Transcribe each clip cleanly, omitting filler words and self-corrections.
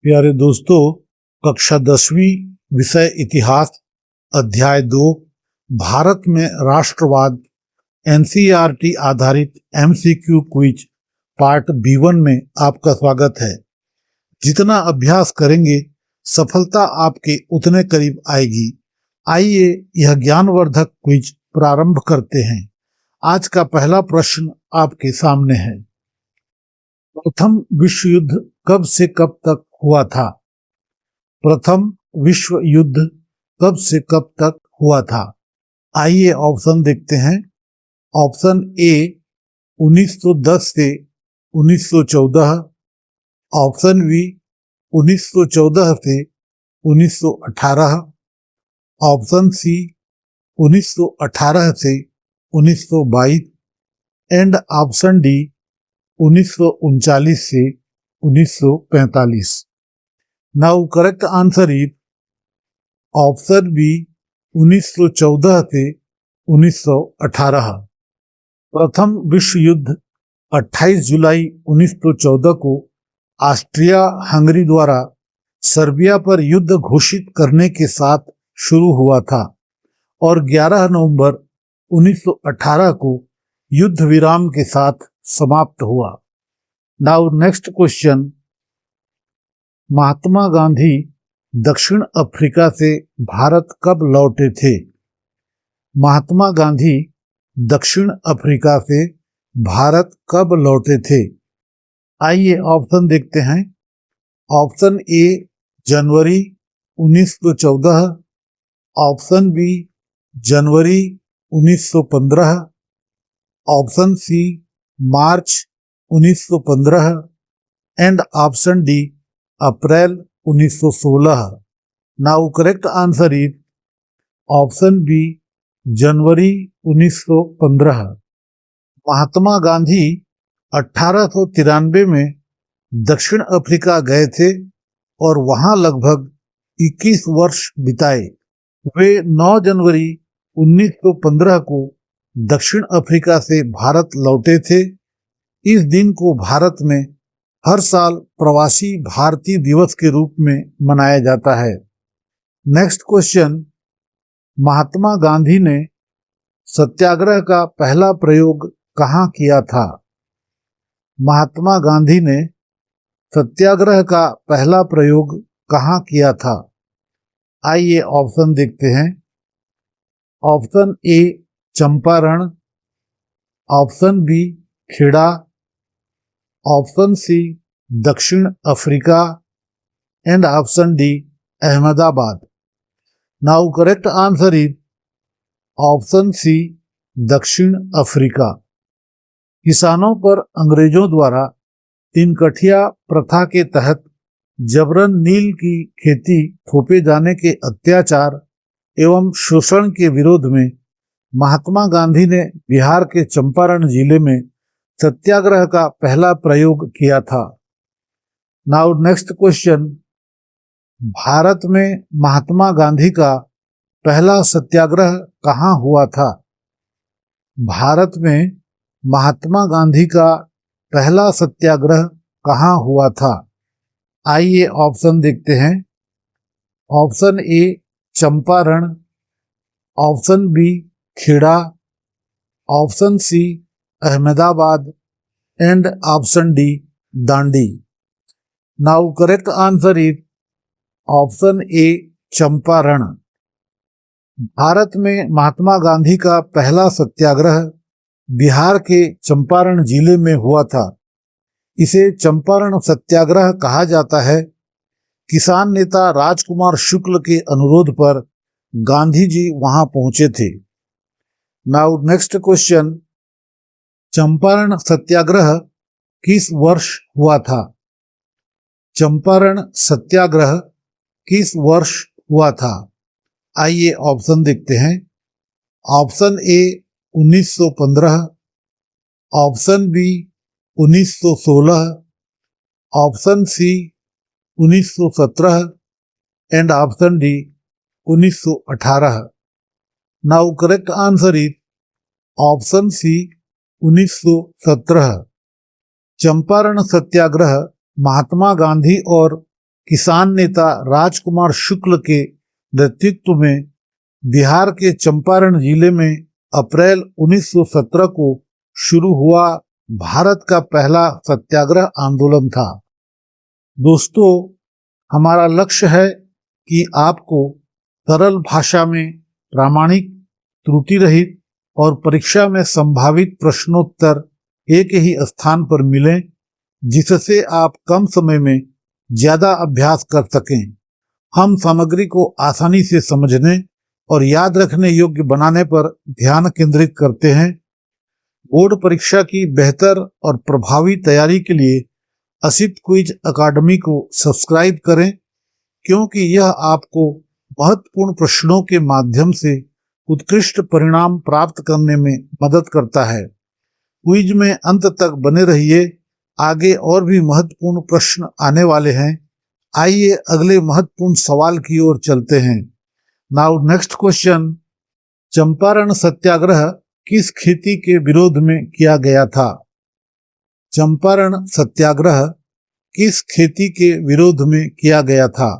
प्यारे दोस्तों, कक्षा 10वीं विषय इतिहास अध्याय 2 भारत में राष्ट्रवाद एनसीईआरटी आधारित एमसीक्यू क्विज पार्ट B1 में आपका स्वागत है। जितना अभ्यास करेंगे सफलता आपके उतने करीब आएगी। आइए यह ज्ञानवर्धक क्विज प्रारंभ करते हैं। आज का पहला प्रश्न आपके सामने है। प्रथम विश्व युद्ध कब से कब तक हुआ था? प्रथम विश्व युद्ध कब से कब तक हुआ था? आइए ऑप्शन देखते हैं। ऑप्शन ए 1910 से 1914, ऑप्शन बी 1914 से 1918, ऑप्शन सी 1918 से 1922 एंड ऑप्शन डी 1939 से 1945। Now correct answer is option B 1914 से 1918। प्रथम विश्व युद्ध 28 जुलाई 1914 को ऑस्ट्रिया हंगरी द्वारा सर्बिया पर युद्ध घोषित करने के साथ शुरू हुआ था और 11 नवंबर 1918 को युद्ध विराम के साथ समाप्त हुआ। Now next question. Mahatma Gandhi दक्षिण अफ्रीका से भारत कब लौटे थे? महात्मा गांधी दक्षिण अफ्रीका से भारत कब लौटे थे? आइए ऑप्शन देखते हैं। Option A January 1914, option B January 1915, option C March 1915 and option D April 1916। Now correct answer is option B January 1915। Mahatma Gandhi 1893 में दक्षिण अफ्रीका गए थे और वहां लगभग 21 वर्ष बिताए। वे 9 जनवरी 1915 को दक्षिण अफ्रीका से भारत लौटे थे। इस दिन को भारत में हर साल प्रवासी भारतीय दिवस के रूप में मनाया जाता है। Next question. महात्मा गांधी ने सत्याग्रह का पहला प्रयोग कहाँ किया था? महात्मा गांधी ने सत्याग्रह का पहला प्रयोग कहाँ किया था? आइए ऑप्शन देखते हैं। Option A Champaran, option B Kheda, option C दक्षिण Africa and option D Ahmedabad. Now correct answer is option C दक्षिण अफ्रीका। किसानों पर अंग्रेजों द्वारा 3 कठिया प्रथा के तहत जबरन नील की खेती थोपे जाने के अत्याचार एवं शोषण के विरोध में महात्मा गांधी ने बिहार के चंपारण जिले में सत्याग्रह का पहला प्रयोग किया था। Now next question. भारत में महात्मा गांधी का पहला सत्याग्रह कहाँ हुआ था? भारत में महात्मा गांधी का पहला सत्याग्रह कहाँ हुआ था? आइए ऑप्शन देखते हैं। Option A Champaran, option B Kheda, option C Ahmedabad and option D Dandi. Now correct answer is option A Champaran. Bharat में महात्मा गांधी का पहला सत्याग्रह बिहार के चंपारण जिले में हुआ था। इसे चंपारण सत्याग्रह कहा जाता है। किसान नेता राजकुमार शुक्ल के अनुरोध पर गांधी जी वहां पहुंचे थे। Now next question. Champaran Satyagraha किस वर्ष हुआ था? चंपारण सत्याग्रह किस वर्ष हुआ था? आइए ऑप्शन देखते हैं। Option A 1915, option B 1916, option C 1917 and option D 1918। Now correct answer is option C 1917। Champaran Satyagraha Mahatma Gandhi और किसान नेता राजकुमार शुक्ल के नेतृत्व में बिहार के चंपारण जिले में अप्रैल 1917 को शुरू हुआ भारत का पहला सत्याग्रह आंदोलन था। दोस्तों, हमारा लक्ष्य है कि आपको सरल भाषा में प्रामाणिक, त्रुटि रहित और परीक्षा में संभावित प्रश्नोत्तर एक ही स्थान पर मिलें, जिससे आप कम समय में ज्यादा अभ्यास कर सकें। हम सामग्री को आसानी से समझने और याद रखने योग्य बनाने पर ध्यान केंद्रित करते हैं। बोर्ड परीक्षा की बेहतर और प्रभावी तैयारी के लिए असित क्विज अकादमी को सब्सक्राइब करें, क्योंकि यह आपको महत्वपूर्ण प्रश्नों के माध्यम से उत्कृष्ट परिणाम प्राप्त करने में मदद करता है। क्विज में अंत तक बने रहिए, आगे और भी महत्वपूर्ण प्रश्न आने वाले हैं। आइए अगले महत्वपूर्ण सवाल की ओर चलते हैं। Now next question, Champaran Satyagraha किस खेती के विरोध में किया गया था? चंपारण सत्याग्रह किस खेती के विरोध में किया गया था?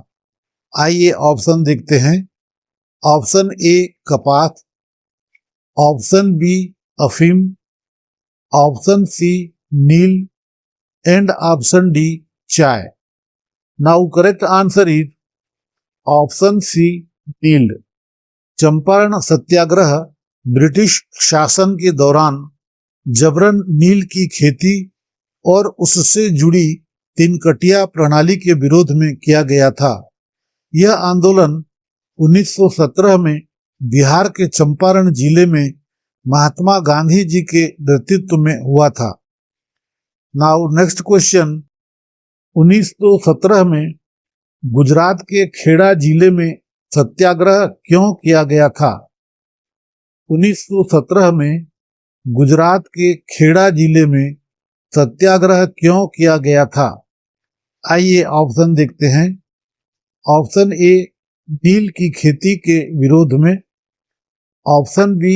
आइए ऑप्शन देखते हैं। ऑप्शन ए कपास, ऑप्शन बी अफीम, ऑप्शन सी नील एंड ऑप्शन डी चाय। Now correct answer is option C नील। चंपारण सत्याग्रह ब्रिटिश शासन के दौरान जबरन नील की खेती और उससे जुड़ी तिनकटिया प्रणाली के विरोध में किया गया था। यह आंदोलन 1917 में बिहार के चंपारण जिले में महात्मा गांधी जी के नेतृत्व में हुआ था। नाउ नेक्स्ट क्वेश्चन, 1917 में गुजरात के खेड़ा जिले में सत्याग्रह क्यों किया गया था? 1917 में गुजरात के खेड़ा जिले में सत्याग्रह क्यों किया गया था? आइए ऑप्शन देखते हैं। ऑप्शन ए नील की खेती के विरोध में, ऑप्शन बी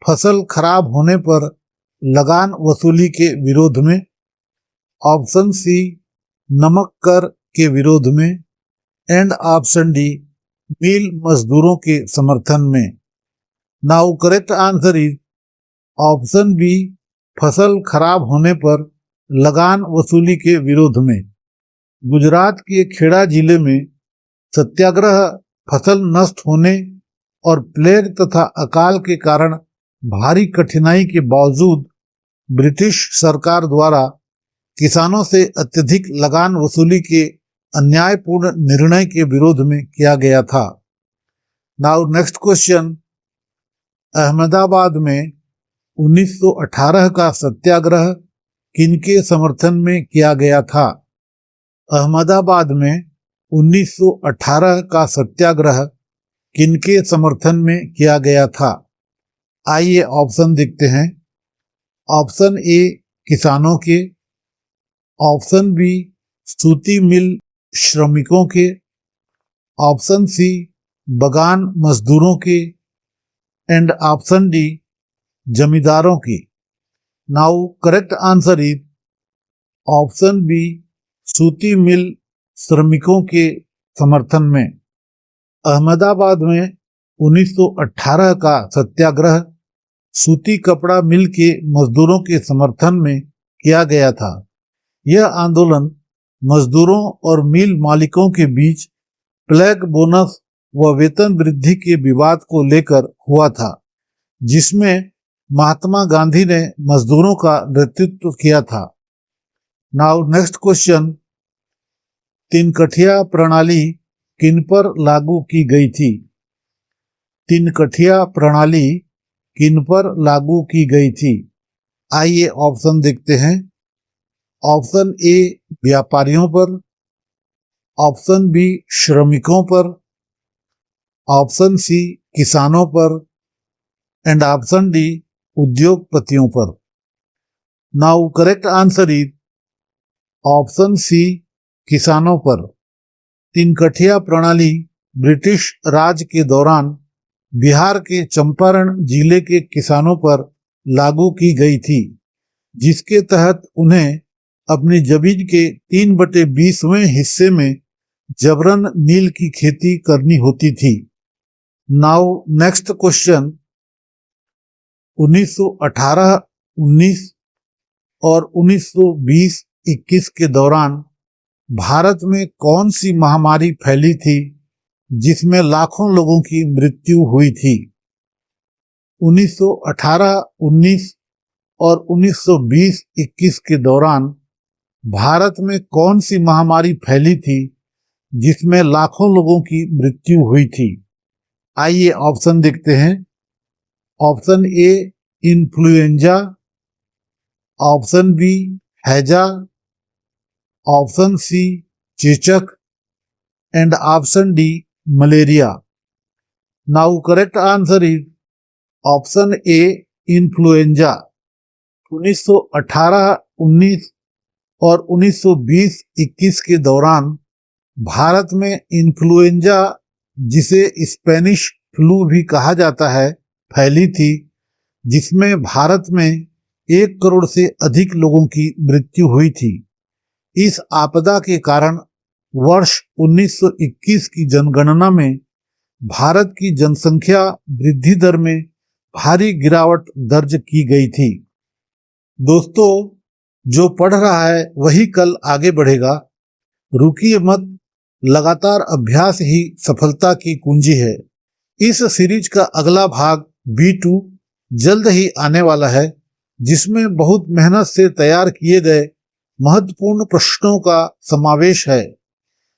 फसल खराब होने पर लगान वसूली के विरोध में, ऑप्शन सी नमक कर के विरोध में एंड ऑप्शन डी मिल मजदूरों के समर्थन में। Now correct answer is option B फसल खराब होने पर लगान वसूली के विरोध में। गुजरात के खेड़ा जिले में सत्याग्रह फसल नष्ट होने और प्लेग तथा अकाल के कारण भारी कठिनाई के बावजूद ब्रिटिश सरकार द्वारा किसानों से अत्यधिक लगान वसूली के अन्यायपूर्ण निर्णय के विरोध में किया गया था। नाउ नेक्स्ट क्वेश्चन, अहमदाबाद में 1918 का सत्याग्रह किनके समर्थन में किया गया था? अहमदाबाद में 1918 का सत्याग्रह किनके समर्थन में किया गया था? आइए ऑप्शन देखते हैं। ऑप्शन ए किसानों के, ऑप्शन बी सूती मिल श्रमिकों के, ऑप्शन सी बगान मजदूरों के एंड ऑप्शन डी जमींदारों की। Now correct answer is option B सूती मिल श्रमिकों के समर्थन में। अहमदाबाद में 1918 का सत्याग्रह सूती कपड़ा मिल के मजदूरों के समर्थन में किया गया था। यह आंदोलन मजदूरों और मिल मालिकों के बीच प्लेग बोनस व वेतन वृद्धि के विवाद को लेकर हुआ था, जिसमें महात्मा गांधी ने मजदूरों का नेतृत्व किया था। नाउ नेक्स्ट क्वेश्चन, तिनकठिया प्रणाली किन पर लागू की गई थी? तिनकठिया प्रणाली किन पर लागू की गई थी? आइए ऑप्शन देखते हैं। ऑप्शन ए व्यापारियों पर, ऑप्शन बी श्रमिकों पर, ऑप्शन सी किसानों पर एंड ऑप्शन डी उद्योगपतियों पर। Now correct answer is option C किसानों पर। तिनकठिया प्रणाली ब्रिटिश राज के दौरान बिहार के चंपारण जिले के किसानों पर लागू की गई थी, जिसके तहत उन्हें अपनी जमीन के 3/20वें हिस्से में जबरन नील की खेती करनी होती थी। नाउ नेक्स्ट क्वेश्चन, 1918-19 और 1920-21 के दौरान भारत में कौन सी महामारी फैली थी जिसमें लाखों लोगों की मृत्यु हुई थी? 1918-19 और 1920-21 के दौरान भारत में कौन सी महामारी फैली थी जिसमें लाखों लोगों की मृत्यु हुई थी? आइए ऑप्शन देखते हैं। Option A influenza, option B हैजा, ऑप्शन सी चेचक and option D malaria. Now correct answer is option A influenza. 1918-19 और 1920-21 के दौरान भारत में इन्फ्लुएंजा, जिसे स्पेनिश फ्लू भी कहा जाता है, फैली थी, जिसमें भारत में 1 करोड़ से अधिक लोगों की मृत्यु हुई थी। इस आपदा के कारण वर्ष 1921 की जनगणना में भारत की जनसंख्या वृद्धि दर में भारी गिरावट दर्ज की गई थी। दोस्तों, जो पढ़ रहा है वही कल आगे बढ़ेगा। रुकिए मत, लगातार अभ्यास ही सफलता की कुंजी है। इस सीरीज का अगला भाग B2 जल्द ही आने वाला है, जिसमें बहुत मेहनत से तैयार किए गए महत्वपूर्ण प्रश्नों का समावेश है।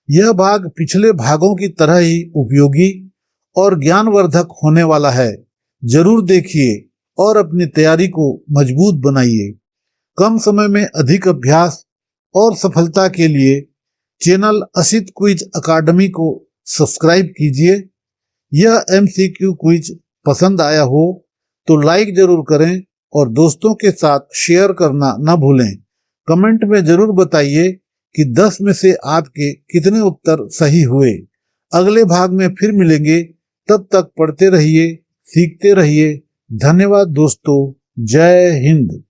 यह भाग पिछले भागों की तरह ही उपयोगी और ज्ञानवर्धक होने वाला है। जरूर देखिए और अपनी तैयारी को मजबूत बनाइए। कम समय में अधिक अभ्यास और सफलता के लिए चैनल असित क्विज अकादमी को सब्सक्राइब कीजिए। यह MCQ क्विज पसंद आया हो तो लाइक जरूर करें और दोस्तों के साथ शेयर करना न भूलें। कमेंट में जरूर बताइए कि 10 में से आपके कितने उत्तर सही हुए। अगले भाग में फिर मिलेंगे, तब तक पढ़ते रहिए, सीखते रहिए। धन्यवाद दोस्तों, जय हिंद।